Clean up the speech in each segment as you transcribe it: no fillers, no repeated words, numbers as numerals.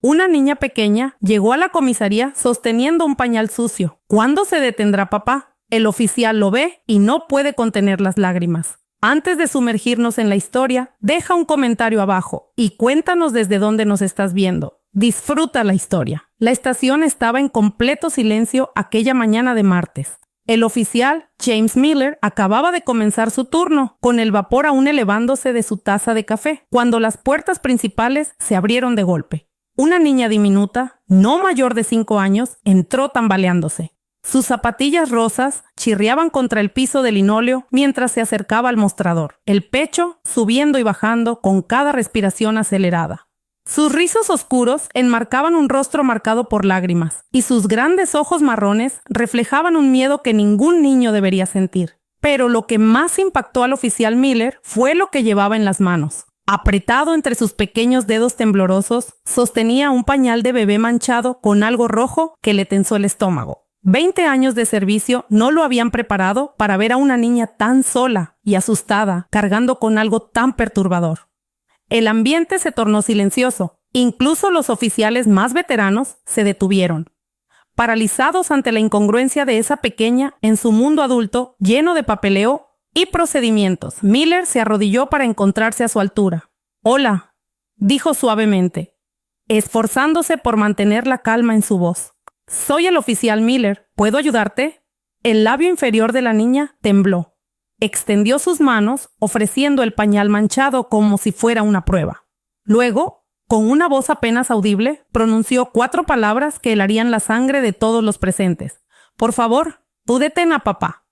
Una niña pequeña llegó a la comisaría sosteniendo un pañal sucio. ¿Cuándo se detendrá papá? El oficial lo ve y no puede contener las lágrimas. Antes de sumergirnos en la historia, deja un comentario abajo y cuéntanos desde dónde nos estás viendo. Disfruta la historia. La estación estaba en completo silencio aquella mañana de martes. El oficial, James Miller, acababa de comenzar su turno, con el vapor aún elevándose de su taza de café, cuando las puertas principales se abrieron de golpe. Una niña diminuta, no mayor de 5 años, entró tambaleándose. Sus zapatillas rosas chirriaban contra el piso de linóleo mientras se acercaba al mostrador, el pecho subiendo y bajando con cada respiración acelerada. Sus rizos oscuros enmarcaban un rostro marcado por lágrimas, y sus grandes ojos marrones reflejaban un miedo que ningún niño debería sentir. Pero lo que más impactó al oficial Miller fue lo que llevaba en las manos. Apretado entre sus pequeños dedos temblorosos, sostenía un pañal de bebé manchado con algo rojo que le tensó el estómago. 20 años de servicio no lo habían preparado para ver a una niña tan sola y asustada, cargando con algo tan perturbador. El ambiente se tornó silencioso. Incluso los oficiales más veteranos se detuvieron, paralizados ante la incongruencia de esa pequeña en su mundo adulto lleno de papeleo y procedimientos. Miller se arrodilló para encontrarse a su altura. «Hola», dijo suavemente, esforzándose por mantener la calma en su voz. «Soy el oficial Miller. ¿Puedo ayudarte?» El labio inferior de la niña tembló. Extendió sus manos, ofreciendo el pañal manchado como si fuera una prueba. Luego, con una voz apenas audible, pronunció 4 palabras que helarían la sangre de todos los presentes. «Por favor, tú detén a papá».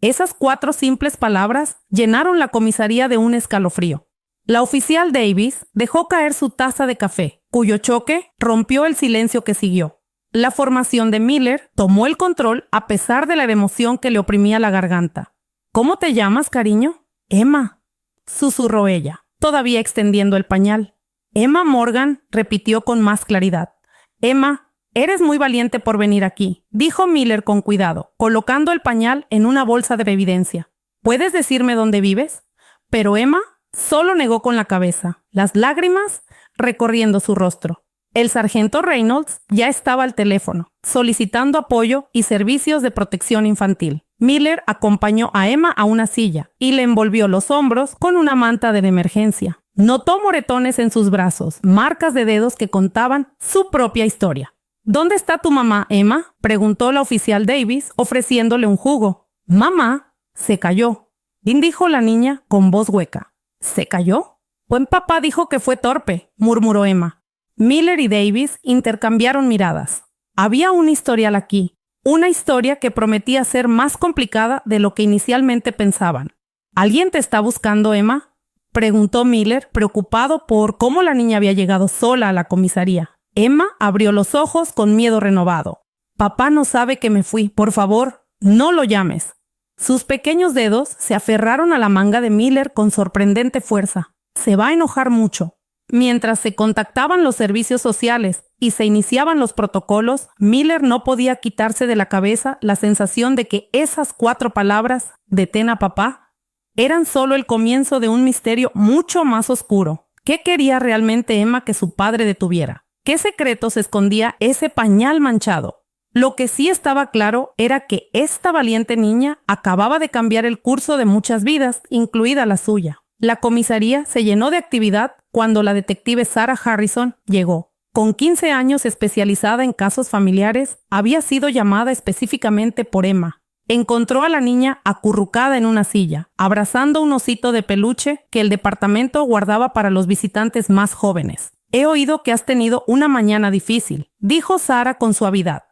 Esas 4 simples palabras llenaron la comisaría de un escalofrío. La oficial Davis dejó caer su taza de café, cuyo choque rompió el silencio que siguió. La formación de Miller tomó el control a pesar de la emoción que le oprimía la garganta. «¿Cómo te llamas, cariño?» «Emma», susurró ella, todavía extendiendo el pañal. «Emma Morgan», repitió con más claridad. «Emma, eres muy valiente por venir aquí», dijo Miller con cuidado, colocando el pañal en una bolsa de evidencia. «¿Puedes decirme dónde vives?» Pero Emma solo negó con la cabeza, las lágrimas recorriendo su rostro. El sargento Reynolds ya estaba al teléfono, solicitando apoyo y servicios de protección infantil. Miller acompañó a Emma a una silla y le envolvió los hombros con una manta de emergencia. Notó moretones en sus brazos, marcas de dedos que contaban su propia historia. «¿Dónde está tu mamá, Emma?», preguntó la oficial Davis, ofreciéndole un jugo. «Mamá se cayó», dijo la niña con voz hueca. «¿Se cayó?» «Buen papá dijo que fue torpe», murmuró Emma. Miller y Davis intercambiaron miradas. Había un historial aquí, una historia que prometía ser más complicada de lo que inicialmente pensaban. «¿Alguien te está buscando, Emma?», preguntó Miller, preocupado por cómo la niña había llegado sola a la comisaría. Emma abrió los ojos con miedo renovado. «Papá no sabe que me fui. Por favor, no lo llames». Sus pequeños dedos se aferraron a la manga de Miller con sorprendente fuerza. «Se va a enojar mucho». Mientras se contactaban los servicios sociales y se iniciaban los protocolos, Miller no podía quitarse de la cabeza la sensación de que esas 4 palabras, «detén a papá», eran solo el comienzo de un misterio mucho más oscuro. ¿Qué quería realmente Emma que su padre detuviera? ¿Qué secretos escondía ese pañal manchado? Lo que sí estaba claro era que esta valiente niña acababa de cambiar el curso de muchas vidas, incluida la suya. La comisaría se llenó de actividad cuando la detective Sarah Harrison llegó. Con 15 años especializada en casos familiares, había sido llamada específicamente por Emma. Encontró a la niña acurrucada en una silla, abrazando un osito de peluche que el departamento guardaba para los visitantes más jóvenes. «He oído que has tenido una mañana difícil», dijo Sarah con suavidad,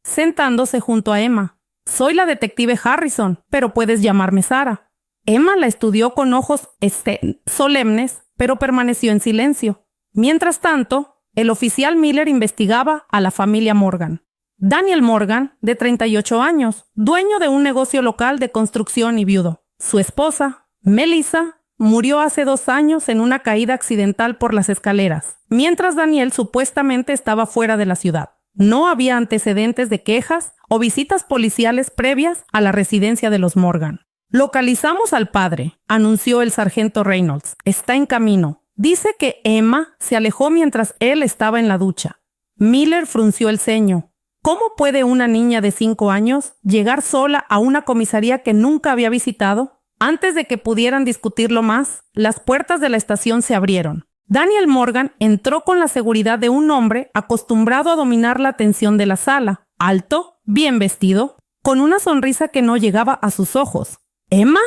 sentándose junto a Emma. «Soy la detective Harrison, pero puedes llamarme Sarah». Emma la estudió con ojos solemnes, pero permaneció en silencio. Mientras tanto, el oficial Miller investigaba a la familia Morgan. Daniel Morgan, de 38 años, dueño de un negocio local de construcción y viudo. Su esposa, Melissa, murió hace 2 años en una caída accidental por las escaleras, mientras Daniel supuestamente estaba fuera de la ciudad. No había antecedentes de quejas o visitas policiales previas a la residencia de los Morgan. «Localizamos al padre», anunció el sargento Reynolds. «Está en camino». Dice que Emma se alejó mientras él estaba en la ducha. Miller frunció el ceño. ¿Cómo puede una niña de 5 años llegar sola a una comisaría que nunca había visitado? Antes de que pudieran discutirlo más, las puertas de la estación se abrieron. Daniel Morgan entró con la seguridad de un hombre acostumbrado a dominar la atención de la sala, alto, bien vestido, con una sonrisa que no llegaba a sus ojos. ¿Emma?,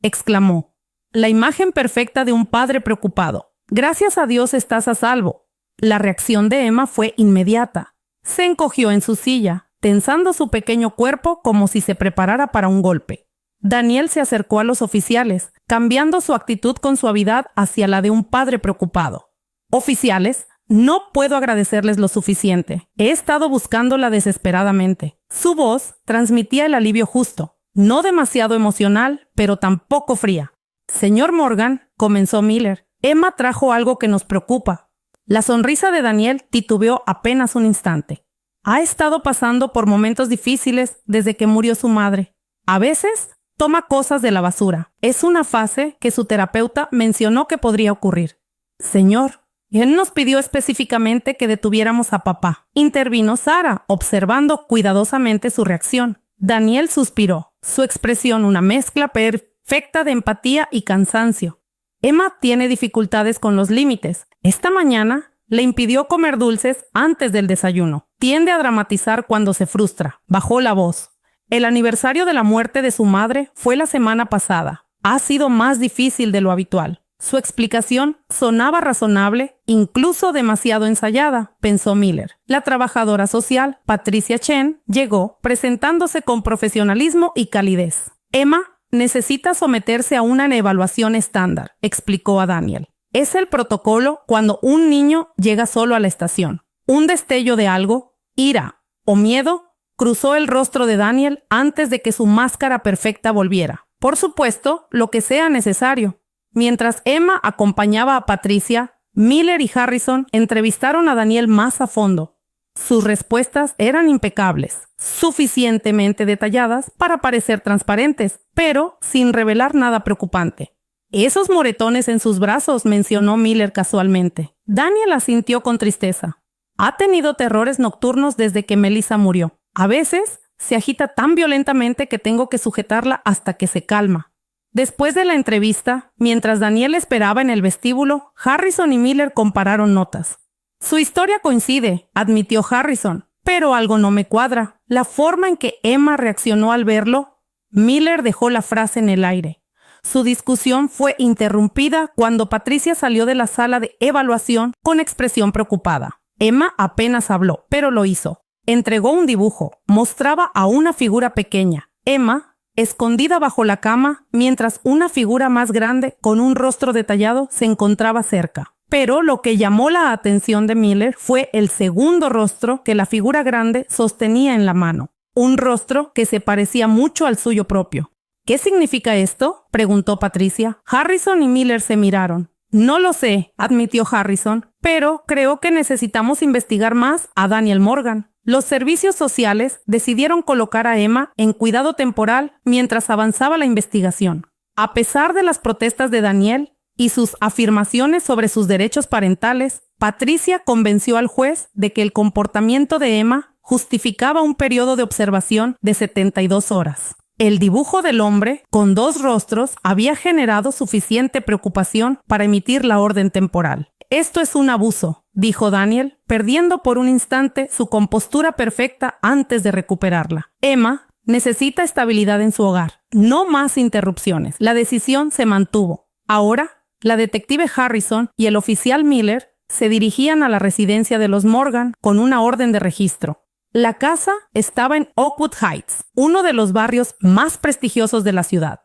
exclamó. La imagen perfecta de un padre preocupado. Gracias a Dios estás a salvo. La reacción de Emma fue inmediata. Se encogió en su silla, tensando su pequeño cuerpo como si se preparara para un golpe. Daniel se acercó a los oficiales, cambiando su actitud con suavidad hacia la de un padre preocupado. Oficiales, no puedo agradecerles lo suficiente. He estado buscándola desesperadamente. Su voz transmitía el alivio justo, no demasiado emocional, pero tampoco fría. Señor Morgan, comenzó Miller, Emma trajo algo que nos preocupa. La sonrisa de Daniel titubeó apenas un instante. Ha estado pasando por momentos difíciles desde que murió su madre. A veces toma cosas de la basura. Es una fase que su terapeuta mencionó que podría ocurrir. Señor, él nos pidió específicamente que detuviéramos a papá. Intervino Sara, observando cuidadosamente su reacción. Daniel suspiró, su expresión una mezcla perfecta de empatía y cansancio. Emma tiene dificultades con los límites. Esta mañana le impidió comer dulces antes del desayuno. Tiende a dramatizar cuando se frustra. Bajó la voz. El aniversario de la muerte de su madre fue la semana pasada. Ha sido más difícil de lo habitual. Su explicación sonaba razonable, incluso demasiado ensayada, pensó Miller. La trabajadora social, Patricia Chen, llegó presentándose con profesionalismo y calidez. Emma necesita someterse a una evaluación estándar, explicó a Daniel. Es el protocolo cuando un niño llega solo a la estación. Un destello de algo, ira o miedo, cruzó el rostro de Daniel antes de que su máscara perfecta volviera. Por supuesto, lo que sea necesario. Mientras Emma acompañaba a Patricia, Miller y Harrison entrevistaron a Daniel más a fondo. Sus respuestas eran impecables, suficientemente detalladas para parecer transparentes, pero sin revelar nada preocupante. Esos moretones en sus brazos, mencionó Miller casualmente. Daniel asintió con tristeza. Ha tenido terrores nocturnos desde que Melissa murió. A veces se agita tan violentamente que tengo que sujetarla hasta que se calma. Después de la entrevista, mientras Daniel esperaba en el vestíbulo, Harrison y Miller compararon notas. Su historia coincide, admitió Harrison, pero algo no me cuadra. La forma en que Emma reaccionó al verlo. Miller dejó la frase en el aire. Su discusión fue interrumpida cuando Patricia salió de la sala de evaluación con expresión preocupada. Emma apenas habló, pero lo hizo. Entregó un dibujo. Mostraba a una figura pequeña. Emma, escondida bajo la cama, mientras una figura más grande con un rostro detallado se encontraba cerca. Pero lo que llamó la atención de Miller fue el segundo rostro que la figura grande sostenía en la mano. Un rostro que se parecía mucho al suyo propio. ¿Qué significa esto?, preguntó Patricia. Harrison y Miller se miraron. No lo sé, admitió Harrison, pero creo que necesitamos investigar más a Daniel Morgan. Los servicios sociales decidieron colocar a Emma en cuidado temporal mientras avanzaba la investigación. A pesar de las protestas de Daniel y sus afirmaciones sobre sus derechos parentales, Patricia convenció al juez de que el comportamiento de Emma justificaba un periodo de observación de 72 horas. El dibujo del hombre, con 2 rostros, había generado suficiente preocupación para emitir la orden temporal. Esto es un abuso, dijo Daniel, perdiendo por un instante su compostura perfecta antes de recuperarla. Emma necesita estabilidad en su hogar, no más interrupciones. La decisión se mantuvo. Ahora, la detective Harrison y el oficial Miller se dirigían a la residencia de los Morgan con una orden de registro. La casa estaba en Oakwood Heights, uno de los barrios más prestigiosos de la ciudad.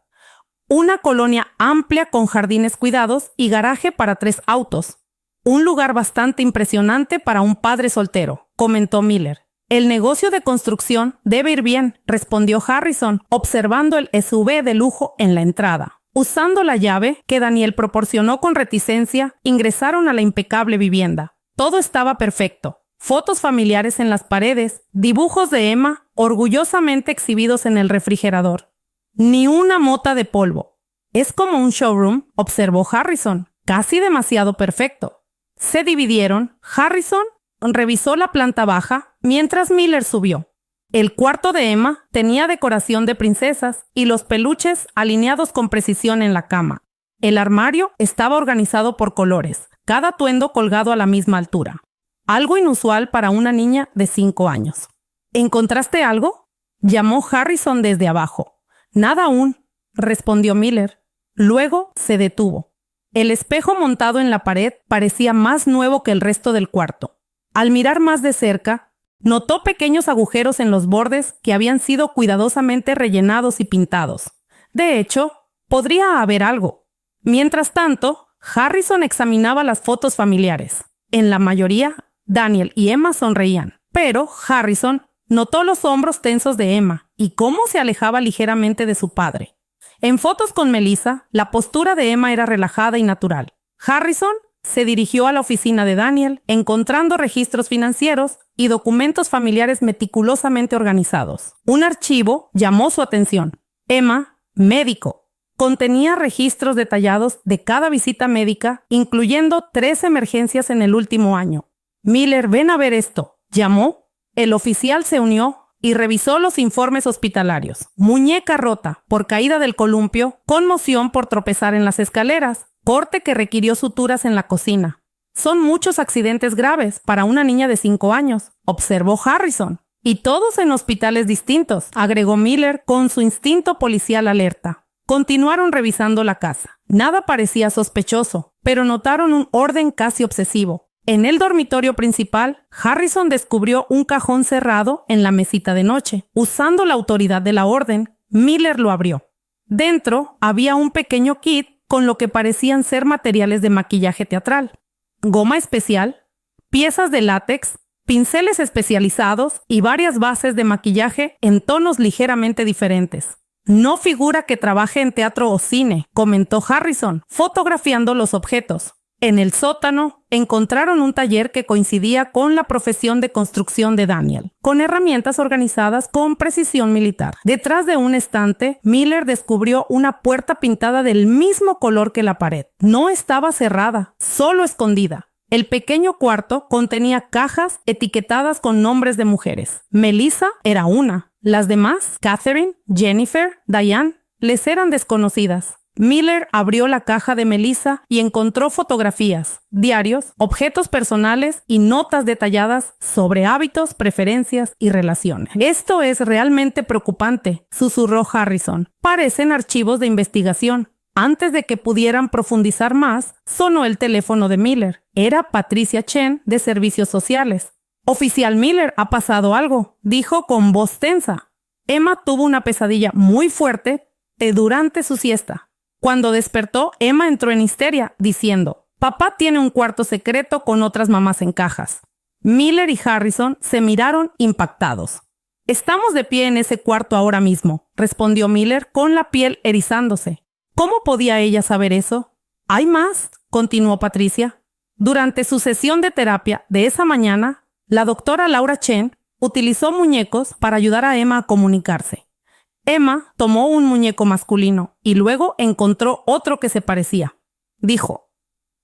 Una colonia amplia con jardines cuidados y garaje para 3 autos. Un lugar bastante impresionante para un padre soltero, comentó Miller. El negocio de construcción debe ir bien, respondió Harrison, observando el SUV de lujo en la entrada. Usando la llave que Daniel proporcionó con reticencia, ingresaron a la impecable vivienda. Todo estaba perfecto. Fotos familiares en las paredes, dibujos de Emma orgullosamente exhibidos en el refrigerador. Ni una mota de polvo. Es como un showroom, observó Harrison. casi demasiado perfecto. Se dividieron. Harrison revisó la planta baja mientras Miller subió. El cuarto de Emma tenía decoración de princesas y los peluches alineados con precisión en la cama. El armario estaba organizado por colores, cada atuendo colgado a la misma altura. Algo inusual para una niña de 5 años. ¿Encontraste algo?, llamó Harrison desde abajo. Nada aún, respondió Miller. Luego se detuvo. El espejo montado en la pared parecía más nuevo que el resto del cuarto. Al mirar más de cerca, notó pequeños agujeros en los bordes que habían sido cuidadosamente rellenados y pintados. De hecho, podría haber algo. Mientras tanto, Harrison examinaba las fotos familiares. En la mayoría, Daniel y Emma sonreían, pero Harrison notó los hombros tensos de Emma y cómo se alejaba ligeramente de su padre. En fotos con Melissa, la postura de Emma era relajada y natural. Harrison se dirigió a la oficina de Daniel, encontrando registros financieros y documentos familiares meticulosamente organizados. Un archivo llamó su atención. Emma, médico. Contenía registros detallados de cada visita médica, incluyendo 3 emergencias en el último año. Miller, ven a ver esto, llamó. El oficial se unió y revisó los informes hospitalarios. Muñeca rota por caída del columpio, conmoción por tropezar en las escaleras, corte que requirió suturas en la cocina. Son muchos accidentes graves para una niña de 5 años, observó Harrison. Y todos en hospitales distintos, agregó Miller con su instinto policial alerta. Continuaron revisando la casa. Nada parecía sospechoso, pero notaron un orden casi obsesivo. En el dormitorio principal, Harrison descubrió un cajón cerrado en la mesita de noche. Usando la autoridad de la orden, Miller lo abrió. Dentro había un pequeño kit con lo que parecían ser materiales de maquillaje teatral. Goma especial, piezas de látex, pinceles especializados y varias bases de maquillaje en tonos ligeramente diferentes. No figura que trabaje en teatro o cine, comentó Harrison, fotografiando los objetos. En el sótano, encontraron un taller que coincidía con la profesión de construcción de Daniel, con herramientas organizadas con precisión militar. Detrás de un estante, Miller descubrió una puerta pintada del mismo color que la pared. No estaba cerrada, solo escondida. El pequeño cuarto contenía cajas etiquetadas con nombres de mujeres. Melissa era una. Las demás, Catherine, Jennifer, Diane, les eran desconocidas. Miller abrió la caja de Melissa y encontró fotografías, diarios, objetos personales y notas detalladas sobre hábitos, preferencias y relaciones. Esto es realmente preocupante, susurró Harrison. Parecen archivos de investigación. Antes de que pudieran profundizar más, sonó el teléfono de Miller. Era Patricia Chen, de Servicios Sociales. «Oficial Miller, ha pasado algo», dijo con voz tensa. Emma tuvo una pesadilla muy fuerte durante su siesta. Cuando despertó, Emma entró en histeria, diciendo, «Papá tiene un cuarto secreto con otras mamás en cajas». Miller y Harrison se miraron impactados. «Estamos de pie en ese cuarto ahora mismo», respondió Miller con la piel erizándose. ¿Cómo podía ella saber eso? «¿Hay más?», continuó Patricia. Durante su sesión de terapia de esa mañana, la doctora Laura Chen utilizó muñecos para ayudar a Emma a comunicarse. Emma tomó un muñeco masculino y luego encontró otro que se parecía. Dijo,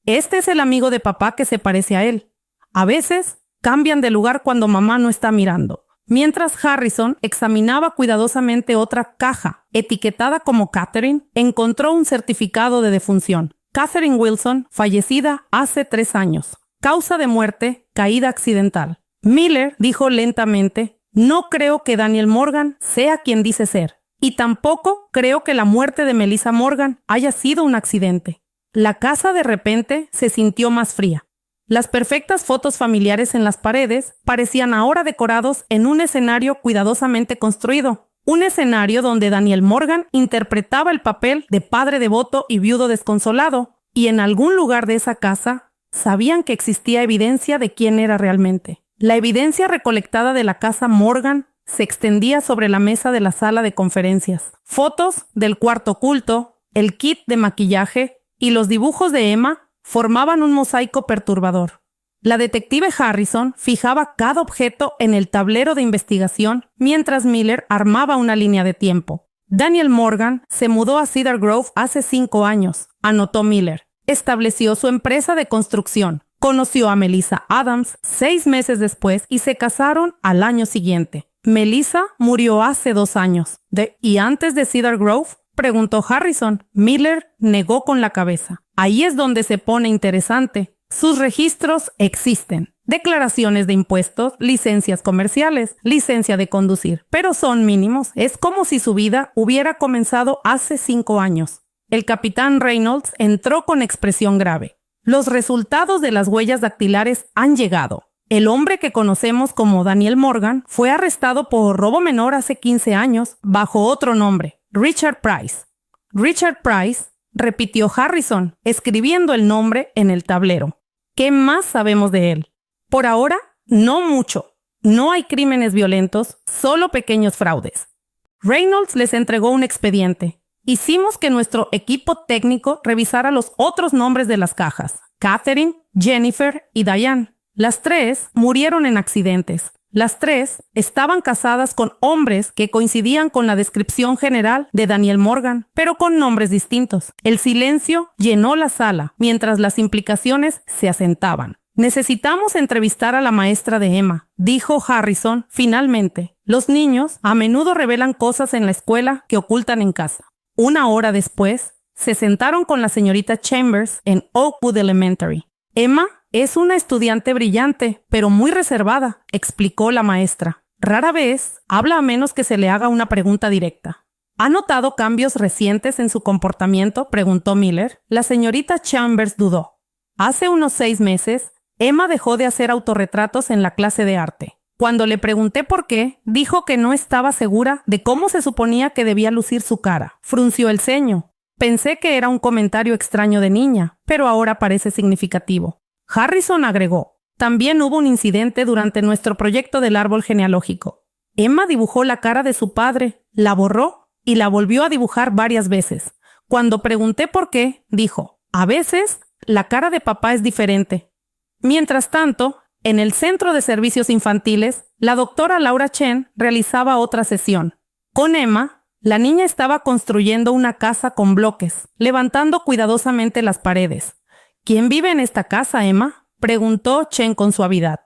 «Este es el amigo de papá que se parece a él. A veces cambian de lugar cuando mamá no está mirando». Mientras Harrison examinaba cuidadosamente otra caja, etiquetada como Catherine, encontró un certificado de defunción. Catherine Wilson, fallecida hace 3 años. Causa de muerte, caída accidental. Miller dijo lentamente, «No creo que Daniel Morgan sea quien dice ser. Y tampoco creo que la muerte de Melissa Morgan haya sido un accidente». La casa de repente se sintió más fría. Las perfectas fotos familiares en las paredes parecían ahora decorados en un escenario cuidadosamente construido. Un escenario donde Daniel Morgan interpretaba el papel de padre devoto y viudo desconsolado. Y en algún lugar de esa casa sabían que existía evidencia de quién era realmente. La evidencia recolectada de la casa Morgan se extendía sobre la mesa de la sala de conferencias. Fotos del cuarto oculto, el kit de maquillaje y los dibujos de Emma formaban un mosaico perturbador. La detective Harrison fijaba cada objeto en el tablero de investigación mientras Miller armaba una línea de tiempo. Daniel Morgan se mudó a Cedar Grove hace 5 años, anotó Miller. estableció su empresa de construcción. Conoció a Melissa Adams 6 meses después y se casaron al año siguiente. Melissa murió hace 2 años. ¿Y antes de Cedar Grove? Preguntó Harrison. Miller negó con la cabeza. Ahí es donde se pone interesante. Sus registros existen. Declaraciones de impuestos, licencias comerciales, licencia de conducir, pero son mínimos. Es como si su vida hubiera comenzado hace 5 años. El capitán Reynolds entró con expresión grave. Los resultados de las huellas dactilares han llegado. El hombre que conocemos como Daniel Morgan fue arrestado por robo menor hace 15 años bajo otro nombre, Richard Price. Richard Price, repitió Harrison, escribiendo el nombre en el tablero. ¿Qué más sabemos de él? Por ahora, no mucho. No hay crímenes violentos, solo pequeños fraudes. Reynolds les entregó un expediente. Hicimos que nuestro equipo técnico revisara los otros nombres de las cajas. Catherine, Jennifer y Diane. Las 3 murieron en accidentes. Las 3 estaban casadas con hombres que coincidían con la descripción general de Daniel Morgan, pero con nombres distintos. El silencio llenó la sala mientras las implicaciones se asentaban. Necesitamos entrevistar a la maestra de Emma, dijo Harrison finalmente. Los niños a menudo revelan cosas en la escuela que ocultan en casa. 1 hora después, se sentaron con la señorita Chambers en Oakwood Elementary. Emma es una estudiante brillante, pero muy reservada, explicó la maestra. Rara vez habla a menos que se le haga una pregunta directa. ¿Ha notado cambios recientes en su comportamiento?, preguntó Miller. La señorita Chambers dudó. Hace unos 6 meses, Emma dejó de hacer autorretratos en la clase de arte. Cuando le pregunté por qué, dijo que no estaba segura de cómo se suponía que debía lucir su cara. Frunció el ceño. Pensé que era un comentario extraño de niña, pero ahora parece significativo. Harrison agregó, también hubo un incidente durante nuestro proyecto del árbol genealógico. Emma dibujó la cara de su padre, la borró y la volvió a dibujar varias veces. Cuando pregunté por qué, dijo, a veces la cara de papá es diferente. Mientras tanto, en el Centro de Servicios Infantiles, la doctora Laura Chen realizaba otra sesión. Con Emma, la niña estaba construyendo una casa con bloques, levantando cuidadosamente las paredes. ¿Quién vive en esta casa, Emma?, preguntó Chen con suavidad.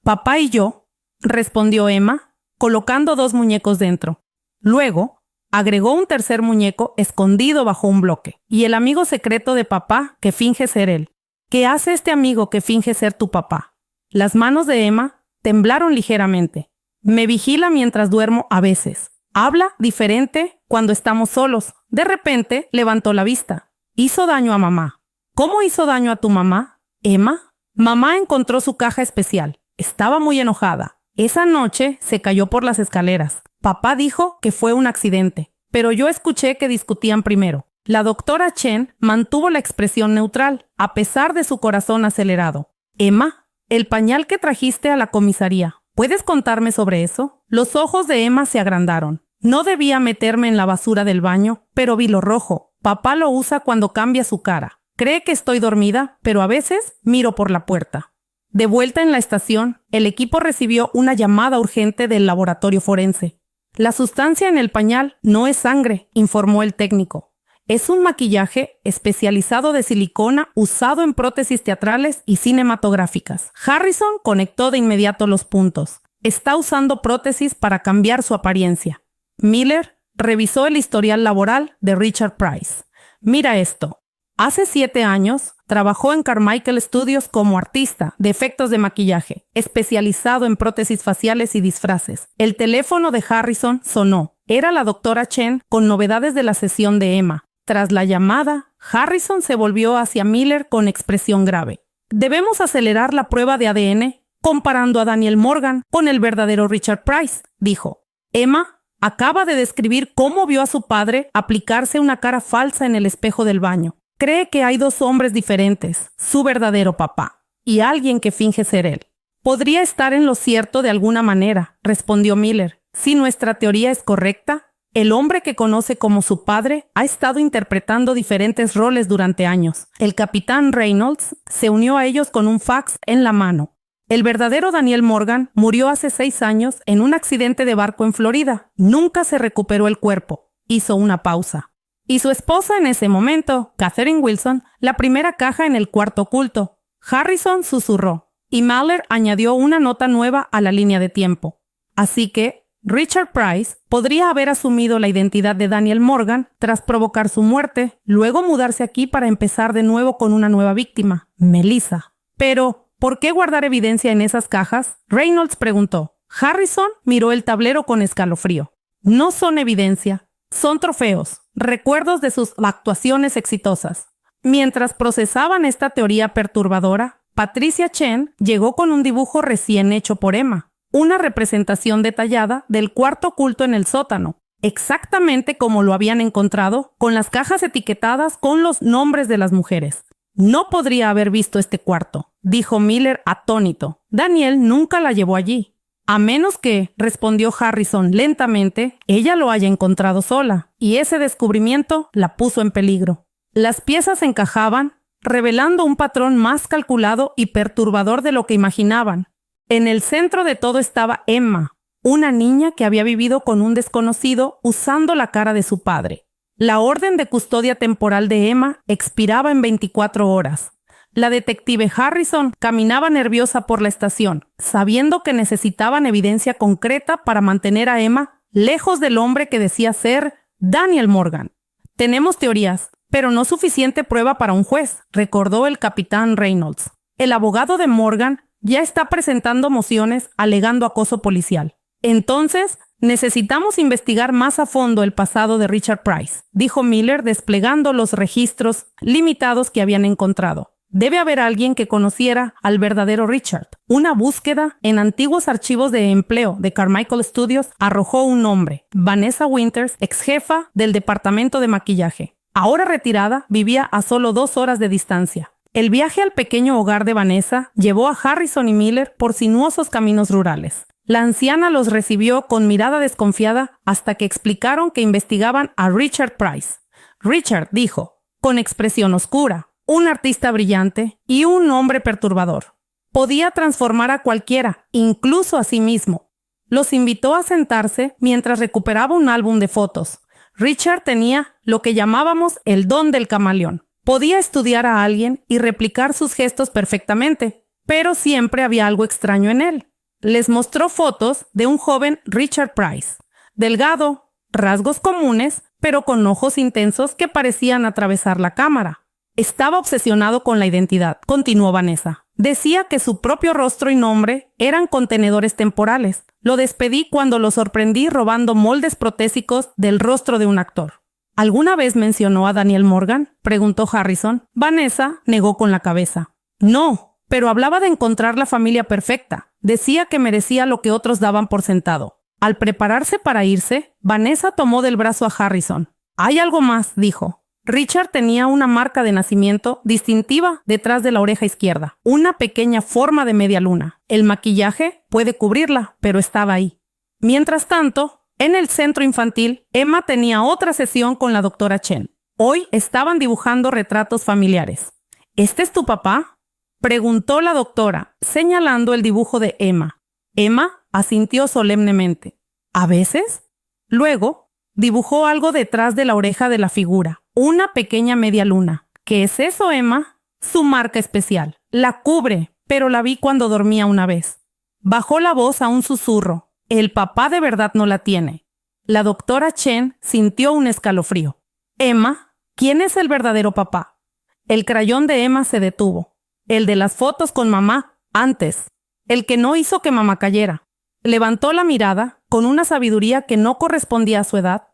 Papá y yo, respondió Emma, colocando 2 muñecos dentro. Luego, agregó un tercer muñeco escondido bajo un bloque, y el amigo secreto de papá que finge ser él. ¿Qué hace este amigo que finge ser tu papá? Las manos de Emma temblaron ligeramente. Me vigila mientras duermo a veces. Habla diferente cuando estamos solos. De repente, levantó la vista. Hizo daño a mamá. ¿Cómo hizo daño a tu mamá, Emma? Mamá encontró su caja especial. Estaba muy enojada. Esa noche se cayó por las escaleras. Papá dijo que fue un accidente, pero yo escuché que discutían primero. La doctora Chen mantuvo la expresión neutral, a pesar de su corazón acelerado. Emma, el pañal que trajiste a la comisaría, ¿puedes contarme sobre eso? Los ojos de Emma se agrandaron. No debía meterme en la basura del baño, pero vi lo rojo. Papá lo usa cuando cambia su cara. Cree que estoy dormida, pero a veces miro por la puerta. De vuelta en la estación, el equipo recibió una llamada urgente del laboratorio forense. La sustancia en el pañal no es sangre, informó el técnico. Es un maquillaje especializado de silicona usado en prótesis teatrales y cinematográficas. Harrison conectó de inmediato los puntos. Está usando prótesis para cambiar su apariencia. Miller revisó el historial laboral de Richard Price. Mira esto. Hace 7 años, trabajó en Carmichael Studios como artista de efectos de maquillaje, especializado en prótesis faciales y disfraces. El teléfono de Harrison sonó. Era la doctora Chen con novedades de la sesión de Emma. Tras la llamada, Harrison se volvió hacia Miller con expresión grave. Debemos acelerar la prueba de ADN comparando a Daniel Morgan con el verdadero Richard Price, dijo. Emma acaba de describir cómo vio a su padre aplicarse una cara falsa en el espejo del baño. Cree que hay 2 hombres diferentes, su verdadero papá y alguien que finge ser él. Podría estar en lo cierto de alguna manera, respondió Miller. Si nuestra teoría es correcta, el hombre que conoce como su padre ha estado interpretando diferentes roles durante años. El capitán Reynolds se unió a ellos con un fax en la mano. El verdadero Daniel Morgan murió hace 6 años en un accidente de barco en Florida. Nunca se recuperó el cuerpo. Hizo una pausa. y su esposa en ese momento, Catherine Wilson, la primera caja en el cuarto oculto. Harrison susurró, y Mahler añadió una nota nueva a la línea de tiempo. Así que Richard Price podría haber asumido la identidad de Daniel Morgan tras provocar su muerte, luego mudarse aquí para empezar de nuevo con una nueva víctima, Melissa. Pero, ¿por qué guardar evidencia en esas cajas? Reynolds preguntó. Harrison miró el tablero con escalofrío. No son evidencia, son trofeos, recuerdos de sus actuaciones exitosas. Mientras procesaban esta teoría perturbadora, Patricia Chen llegó con un dibujo recién hecho por Emma. Una representación detallada del cuarto oculto en el sótano, exactamente como lo habían encontrado, con las cajas etiquetadas con los nombres de las mujeres. No podría haber visto este cuarto, dijo Miller atónito. Daniel nunca la llevó allí. A menos que, respondió Harrison lentamente, ella lo haya encontrado sola, y ese descubrimiento la puso en peligro. Las piezas encajaban, revelando un patrón más calculado y perturbador de lo que imaginaban. En el centro de todo estaba Emma, una niña que había vivido con un desconocido usando la cara de su padre. La orden de custodia temporal de Emma expiraba en 24 horas. La detective Harrison caminaba nerviosa por la estación, sabiendo que necesitaban evidencia concreta para mantener a Emma lejos del hombre que decía ser Daniel Morgan. Tenemos teorías, pero no suficiente prueba para un juez, recordó el capitán Reynolds. El abogado de Morgan ya está presentando mociones alegando acoso policial. Entonces, necesitamos investigar más a fondo el pasado de Richard Price, dijo Miller desplegando los registros limitados que habían encontrado. Debe haber alguien que conociera al verdadero Richard. Una búsqueda en antiguos archivos de empleo de Carmichael Studios arrojó un nombre, Vanessa Winters, ex jefa del departamento de maquillaje. Ahora retirada, vivía a solo 2 horas de distancia. El viaje al pequeño hogar de Vanessa llevó a Harrison y Miller por sinuosos caminos rurales. La anciana los recibió con mirada desconfiada hasta que explicaron que investigaban a Richard Price. Richard dijo, con expresión oscura, un artista brillante y un hombre perturbador. Podía transformar a cualquiera, incluso a sí mismo. Los invitó a sentarse mientras recuperaba un álbum de fotos. Richard tenía lo que llamábamos el don del camaleón. Podía estudiar a alguien y replicar sus gestos perfectamente, pero siempre había algo extraño en él. Les mostró fotos de un joven Richard Price, delgado, rasgos comunes, pero con ojos intensos que parecían atravesar la cámara. Estaba obsesionado con la identidad, continuó Vanessa. Decía que su propio rostro y nombre eran contenedores temporales. Lo despedí cuando lo sorprendí robando moldes protésicos del rostro de un actor. ¿Alguna vez mencionó a Daniel Morgan?, preguntó Harrison. Vanessa negó con la cabeza. No, pero hablaba de encontrar la familia perfecta. Decía que merecía lo que otros daban por sentado. Al prepararse para irse, Vanessa tomó del brazo a Harrison. Hay algo más, dijo. Richard tenía una marca de nacimiento distintiva detrás de la oreja izquierda, una pequeña forma de media luna. El maquillaje puede cubrirla, pero estaba ahí. Mientras tanto, en el centro infantil, Emma tenía otra sesión con la doctora Chen. Hoy estaban dibujando retratos familiares. ¿Este es tu papá?, preguntó la doctora, señalando el dibujo de Emma. Emma asintió solemnemente. ¿A veces? Luego, dibujó algo detrás de la oreja de la figura, una pequeña media luna. ¿Qué es eso, Emma? Su marca especial. La cubre, pero la vi cuando dormía una vez. Bajó la voz a un susurro. El papá de verdad no la tiene. La doctora Chen sintió un escalofrío. Emma, ¿quién es el verdadero papá? El crayón de Emma se detuvo. El de las fotos con mamá, antes. El que no hizo que mamá cayera. Levantó la mirada, con una sabiduría que no correspondía a su edad,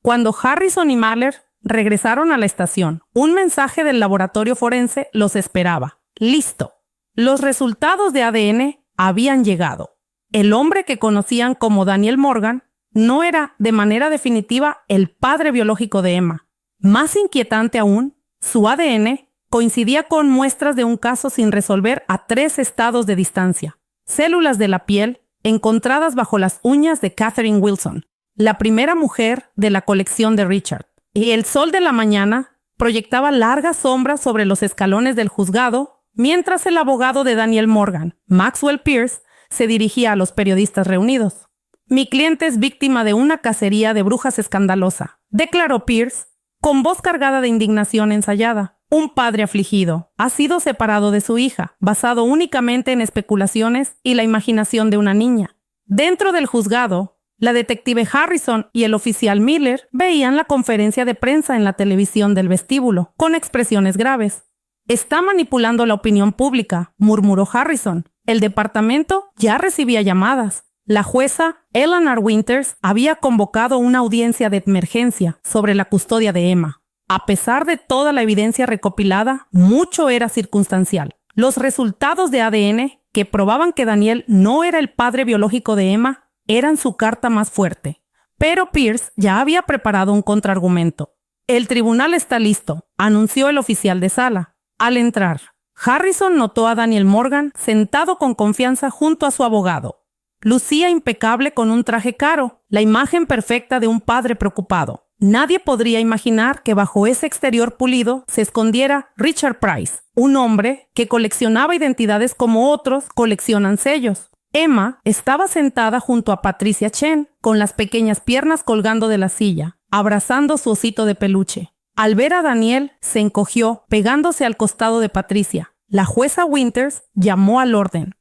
cuando Harrison y Mahler regresaron a la estación. Un mensaje del laboratorio forense los esperaba. Listo. Los resultados de ADN habían llegado. El hombre que conocían como Daniel Morgan no era de manera definitiva el padre biológico de Emma. Más inquietante aún, su ADN coincidía con muestras de un caso sin resolver a 3 estados de distancia. Células de la piel encontradas bajo las uñas de Catherine Wilson, la primera mujer de la colección de Richard. Y el sol de la mañana proyectaba largas sombras sobre los escalones del juzgado, mientras el abogado de Daniel Morgan, Maxwell Pierce, se dirigía a los periodistas reunidos. Mi cliente es víctima de una cacería de brujas escandalosa, declaró Pierce. Con voz cargada de indignación ensayada, un padre afligido ha sido separado de su hija, basado únicamente en especulaciones y la imaginación de una niña. Dentro del juzgado, la detective Harrison y el oficial Miller veían la conferencia de prensa en la televisión del vestíbulo, con expresiones graves. «Está manipulando la opinión pública», murmuró Harrison. El departamento ya recibía llamadas. La jueza Eleanor Winters había convocado una audiencia de emergencia sobre la custodia de Emma. A pesar de toda la evidencia recopilada, mucho era circunstancial. Los resultados de ADN que probaban que Daniel no era el padre biológico de Emma eran su carta más fuerte. Pero Pierce ya había preparado un contraargumento. «El tribunal está listo», anunció el oficial de sala. Al entrar, Harrison notó a Daniel Morgan sentado con confianza junto a su abogado. Lucía impecable con un traje caro, la imagen perfecta de un padre preocupado. Nadie podría imaginar que bajo ese exterior pulido se escondiera Richard Price, un hombre que coleccionaba identidades como otros coleccionan sellos. Emma estaba sentada junto a Patricia Chen, con las pequeñas piernas colgando de la silla, abrazando su osito de peluche. Al ver a Daniel, se encogió, pegándose al costado de Patricia. La jueza Winters llamó al orden.